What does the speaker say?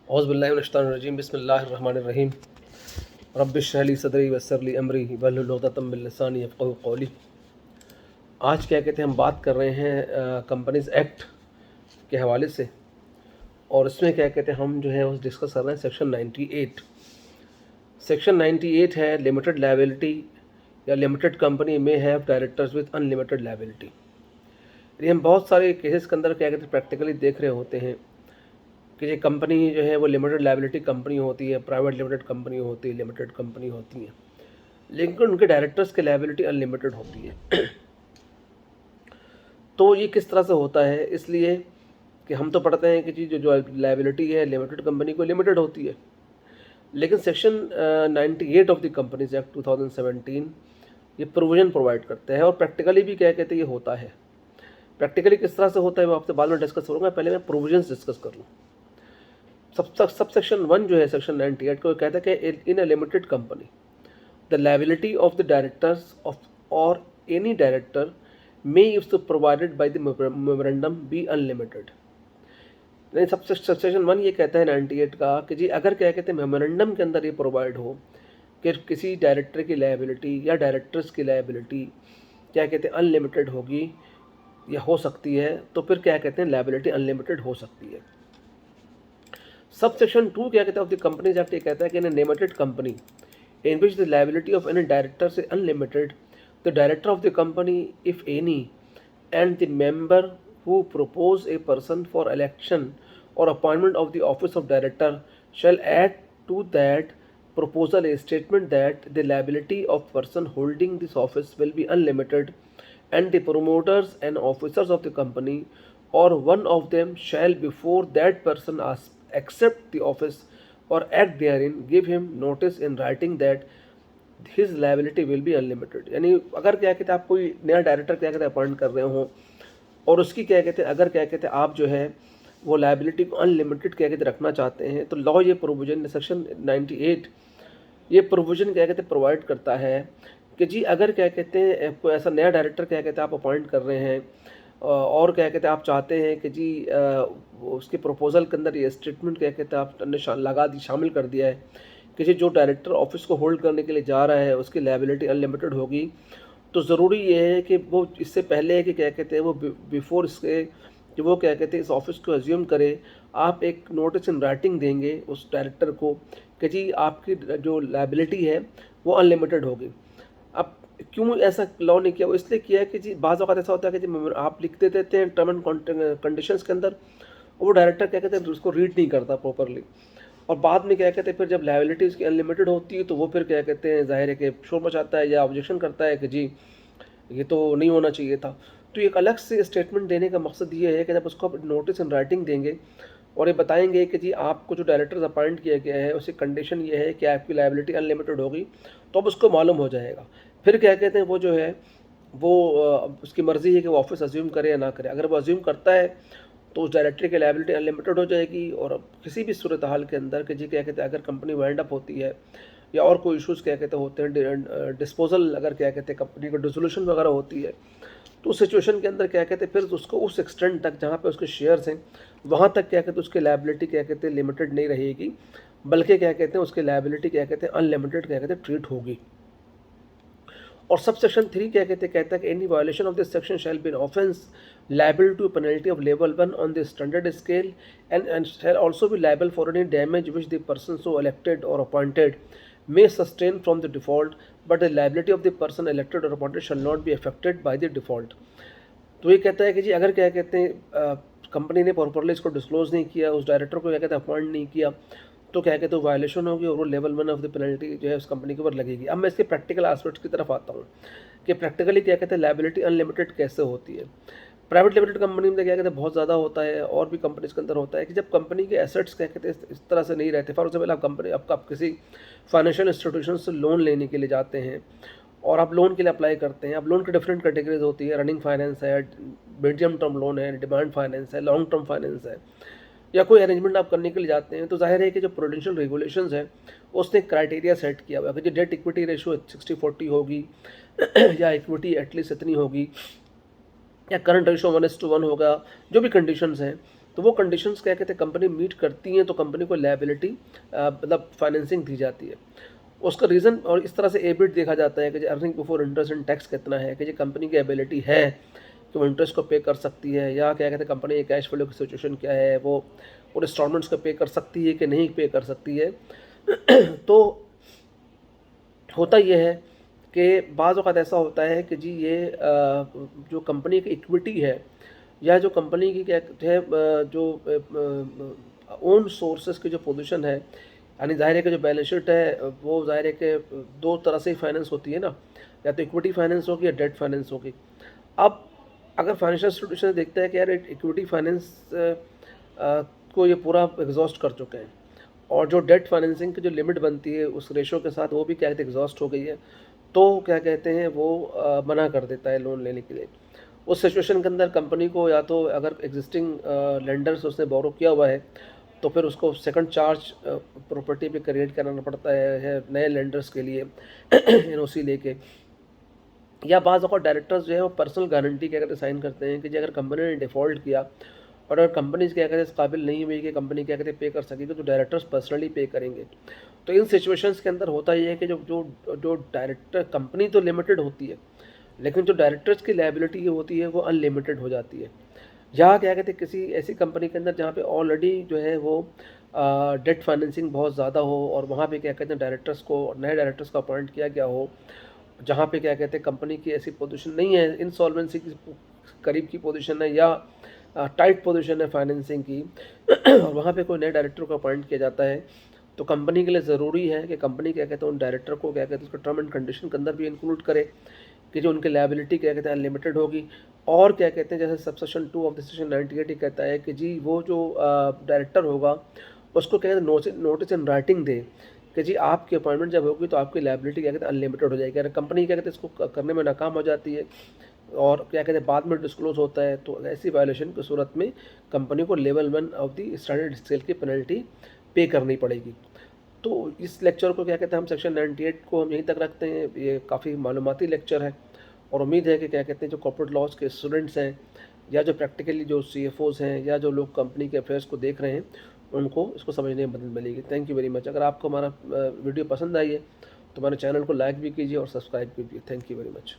औज़ुबिल्लाहिमिनश्शैतानिर्रजीम बिस्मिल्लाहिर्रहमानिर्रहीम रब्बिश इश्रह ली सदरी वयस्सिर ली अमरी वहलुल उक़दतम मिन लिसानी यफ़क़हू क़ौली। आज क्या कहते हैं, हम बात कर रहे हैं कंपनीज़ एक्ट के हवाले से, और इसमें क्या कहते हैं हम जो है उस डिस्कस कर रहे हैं सेक्शन 98। सेक्शन 98 है लिमिटेड लायबिलिटी या लिमिटेड कंपनी में have directors with unlimited liability. ये हम बहुत सारे केसेस के अंदर क्या कहते हैं प्रैक्टिकली देख रहे होते हैं कि ये कंपनी जो है वो लिमिटेड लायबिलिटी कंपनी होती है, प्राइवेट लिमिटेड कंपनी होती है, लिमिटेड कंपनी होती है, लेकिन उनके डायरेक्टर्स की लायबिलिटी अनलिमिटेड होती है। तो ये किस तरह से होता है, इसलिए कि हम तो पढ़ते हैं कि जी जो लायबिलिटी है लिमिटेड कंपनी को लिमिटेड होती है, लेकिन section 98 of the companies act 2017 ये प्रोविज़न प्रोवाइड करता है, और प्रैक्टिकली भी क्या कहते हैं ये होता है। प्रैक्टिकली किस तरह से होता है वो आपसे बाद में डिस्कस करूँगा, पहले मैं प्रोविजंस डिस्कस कर लूँ। सब सेक्शन 1 जो है सेक्शन 98 को कहता है कि in a limited company the liability of the directors of or any director may if provided by the memorandum be unlimited. नहीं, सब सेक्शन 1 ये कहता है 98 का कि जी अगर क्या कहते हैं मेमोरेंडम के अंदर ये प्रोवाइड हो कि किसी डायरेक्टर की लायबिलिटी या डायरेक्टर्स की लायबिलिटी क्या कहते हैं अनलिमिटेड होगी या हो सकती है, तो फिर क्या कहते हैं लायबिलिटी अनलिमिटेड हो सकती है। सब सेक्शन 2 क्या कहता है ऑफ द कंपनीज एक्ट ये कहता है कि in limited company in which the liability of any director से unlimited the director of the company if any and the member who propose a person for election or appointment of the office of director shall add to that proposal a statement that the liability of person holding this office will be unlimited and the promoters and officers of the company or one of them shall before that person accept the office or act therein give him notice in writing that his liability will be unlimited। यानी अगर क्या कहते हैं आप कोई नया director क्या कहते हैं अपॉइंट कर रहे हो और उसकी क्या कहते हैं अगर क्या कहते हैं आप जो है वो लायबिलिटी को अनलिमिटेड क्या कहते हैं रखना चाहते हैं, तो लॉ ये प्रोविजन सेक्शन 98 ये प्रोविजन क्या कहते हैं प्रोवाइड करता है कि जी अगर क्या कहते हैं कोई ऐसा नया डायरेक्टर क्या कहते हैं आप अपॉइंट कर रहे हैं और क्या कहते हैं आप चाहते हैं कि जी उसके प्रपोजल के अंदर ये स्टेटमेंट क्या कहते हैं आपने लगा दी शामिल कर दिया है कि जी जो डायरेक्टर ऑफिस को होल्ड करने के लिए जा रहा है उसकी लायबिलिटी अनलिमिटेड होगी, तो ज़रूरी ये है कि वो इससे पहले है कि क्या कहते हैं वो बिफोर इसके कि वो क्या कहते हैं इस ऑफिस को अज्यूम करे, आप एक नोटिस इन राइटिंग देंगे उस डायरेक्टर को कि जी आपकी जो लायबिलिटी है वो अनलिमिटेड होगी। अब क्यों ऐसा लॉ नहीं किया, वो इसलिए किया है कि जी बाज़ वक़्त ऐसा होता है कि जी आप लिख देते हैं टर्म एंड कंडीशंस के अंदर, वो डायरेक्टर क्या कहते हैं उसको रीड नहीं करता प्रॉपरली, और बाद में क्या कहते हैं फिर जब लायबिलिटी उसकी अनलिमिटेड होती है तो वो फिर क्या कहते हैं ज़ाहिर है कि शोर मचाता है या ऑब्जेक्शन करता है कि जी ये तो नहीं होना चाहिए था। तो एक अलग से स्टेटमेंट देने का मकसद ये है कि जब उसको आप नोटिस इन राइटिंग देंगे और ये बताएंगे कि जी आपको जो डायरेक्टर्स अपॉइंट किया गया है उसकी कंडीशन ये है कि आपकी लायबिलिटी अनलिमिटेड होगी, तो अब उसको मालूम हो जाएगा। फिर क्या कहते हैं वो जो है वो उसकी मर्ज़ी है कि वो ऑफिस अज्यूम करे या ना करे। अगर वो अज्यूम करता है तो उस डायरेक्टर की लायबिलिटी अनलिमिटेड हो जाएगी, और किसी भी सूरत हाल के अंदर कि जी क्या कहते हैं अगर कंपनी वाइंड अप होती है या और कोई इश्यूज़ क्या कहते होते हैं डिस्पोजल अगर क्या कहते हैं कंपनी को डिसोल्यूशन वगैरह होती है, तो उस सिचुएशन के अंदर क्या कहते हैं फिर उसको उस एक्सटेंट तक जहाँ पे उसके शेयर्स हैं वहाँ तक क्या कहते हैं उसकी लायबिलिटी क्या कहते हैं लिमिटेड नहीं रहेगी, बल्कि क्या कहते हैं उसकी लायबिलिटी क्या कहते हैं अनलिमिटेड क्या कहते हैं ट्रीट होगी। और सब सेक्शन 3 क्या कहते हैं कहता है कि any violation of this section shall be an offence liable to a penalty of level 1 on the standard scale and shall also be liable for any damage which the person so elected or appointed may sustain from the default, but the liability of the person elected or appointed shall not be affected by the default। तो ये कहता है कि जी अगर क्या कहते हैं company ने प्रॉपरली इसको डिस्क्लोज नहीं किया, उस डायरेक्टर को क्या कहते हैं अपॉइंट नहीं किया, तो क्या कहते हैं वायलेशन होगी और वो लेवल 1 ऑफ द पेनल्टी जो है उस कंपनी के ऊपर लगेगी। अब मैं इसके प्रैक्टिकल एस्पेक्ट्स की तरफ आता हूँ कि प्रैक्टिकली क्या कहते हैं लायबिलिटी अनलिमिटेड कैसे होती है। प्राइवेट लिमिटेड कंपनी में क्या कहते हैं बहुत ज़्यादा होता है, और भी कंपनीज के अंदर होता है कि जब कंपनी के एसेट्स क्या कहते हैं इस तरह से नहीं रहते। फॉर एग्जाम्पल आप कंपनी आप किसी फाइनेंशियल इंस्टीट्यूशन से लोन लेने के लिए जाते हैं और आप लोन के लिए अप्लाई करते हैं। अब लोन की डिफरेंट कैटेगरीज होती है, रनिंग फाइनेंस है, मीडियम टर्म लोन है, डिमांड फाइनेंस है, लॉन्ग टर्म फाइनेंस है, या कोई अरेंजमेंट आप करने के लिए जाते हैं, तो जाहिर है कि जो प्रूडेंशियल रेगुलेशंस है उसने क्राइटेरिया सेट किया हुआ है कि डेट इक्विटी रेशियो 60-40 होगी या इक्विटी एटलीस्ट इतनी होगी या करंट रेशियो 1:1 होगा, जो भी कंडीशंस हैं तो वो कंडीशंस क्या कहते हैं कंपनी मीट करती हैं तो कंपनी को लायबिलिटी मतलब फाइनेंसिंग दी जाती है। उसका रीज़न और इस तरह से एबिट देखा जाता है कि earning before interest and tax कितना है, कि ये कंपनी की एबिलिटी है कि वो इंटरेस्ट को पे कर सकती है, या क्या कहते हैं कंपनी की कैश फ्लो की सिचुएशन क्या है, वो और इंस्टॉलमेंट्स को पे कर सकती है कि नहीं पे कर सकती है। तो होता ये है कि बाज़ औक़ात ऐसा होता है कि जी ये जो कंपनी की इक्विटी है या जो कंपनी की क्या कहते हैं जो ओन सोर्सेज़ की जो पोजीशन है, यानी ज़ाहिर है कि जो बैलेंस शीट है वो ज़ाहिर है कि दो तरह से ही फाइनेंस होती है ना, या तो इक्विटी फाइनेंस होगी या डेट फाइनेंस होगी। अब अगर फाइनेंशियल इंस्टीट्यूशन देखता है कि यार इक्विटी फाइनेंस को ये पूरा एग्जॉस्ट कर चुके हैं और जो डेट फाइनेंसिंग की जो लिमिट बनती है उस रेशो के साथ वो भी क्या कहते हैं एग्जॉस्ट हो गई है, तो क्या कहते हैं वो मना कर देता है लोन लेने के लिए। उस सिचुएशन के अंदर कंपनी को या तो अगर एग्जिस्टिंग लेंडर से उसने बोरो किया हुआ है तो फिर उसको सेकंड चार्ज प्रॉपर्टी पे क्रिएट कराना पड़ता है नए लेंडर्स के लिए एनओसी लेके, या बाज़ औक़ात डायरेक्टर्स जो है वो पर्सनल गारंटी क्या कहते हैं साइन करते हैं कि अगर कंपनी ने डिफ़ॉल्ट किया और अगर कंपनी क्या कहते हैं इस काबिल नहीं हुई कि कंपनी क्या कहते हैं पे कर सकेगी तो डायरेक्टर्स पर्सनली पे करेंगे। तो इन सिचुएशंस के अंदर होता ये है कि जो जो जो डायरेक्टर कंपनी तो लिमिटेड होती है लेकिन जो डायरेक्टर्स की लायबिलिटी होती है वो अनलिमिटेड हो जाती है। या क्या कहते हैं किसी ऐसी कंपनी के अंदर जहाँ पे ऑलरेडी जो है वो डेट फाइनेंसिंग बहुत ज़्यादा हो और वहाँ पे क्या कहते हैं डायरेक्टर्स को नए डायरेक्टर्स को अपॉइंट किया गया हो, जहाँ पे क्या कहते हैं कंपनी की ऐसी पोजीशन नहीं है, इंसॉल्वेंसी की करीब की पोजीशन है या टाइट पोजीशन है फाइनेंसिंग की और वहाँ पे कोई नए डायरेक्टर को अपॉइंट किया जाता है, तो कंपनी के लिए ज़रूरी है कि कंपनी क्या कहते हैं उन डायरेक्टर को क्या कहते हैं उसके टर्म एंड कंडीशन के अंदर भी इंक्लूड करे कि जो उनकी लायबिलिटी क्या कहते हैं अनलिमिटेड होगी। और क्या कहते हैं जैसे सबसेक्शन 2 ऑफ द सेक्शन 98 ही कहता है कि जी वो जो डायरेक्टर होगा उसको क्या कहते हैं नोटिस इन राइटिंग दे कि जी आपकी अपॉइंटमेंट जब होगी तो आपकी लायबिलिटी क्या कहते हैं अनलिमिटेड हो जाएगी। अगर कंपनी क्या कहते हैं इसको करने में नाकाम हो जाती है और क्या कहते हैं बाद में डिस्क्लोज होता है तो ऐसी वायलेशन की सूरत में कंपनी को level 1 of the standard scale की पेनल्टी पे करनी पड़ेगी। तो इस लेक्चर को क्या कहते हैं हम सेक्शन 98 को हम यहीं तक रखते हैं। ये काफ़ी मालूमाती लेक्चर है और उम्मीद है कि क्या कहते हैं जो कॉर्पोरेट लॉज के स्टूडेंट्स हैं या जो प्रैक्टिकली जो CFOs हैं या जो लोग कंपनी के अफेयर्स को देख रहे हैं उनको इसको समझने में मदद मिलेगी। Thank you very much. अगर आपको हमारा वीडियो पसंद आई है तो हमारे चैनल को लाइक भी कीजिए और सब्सक्राइब कीजिए। Thank you very much.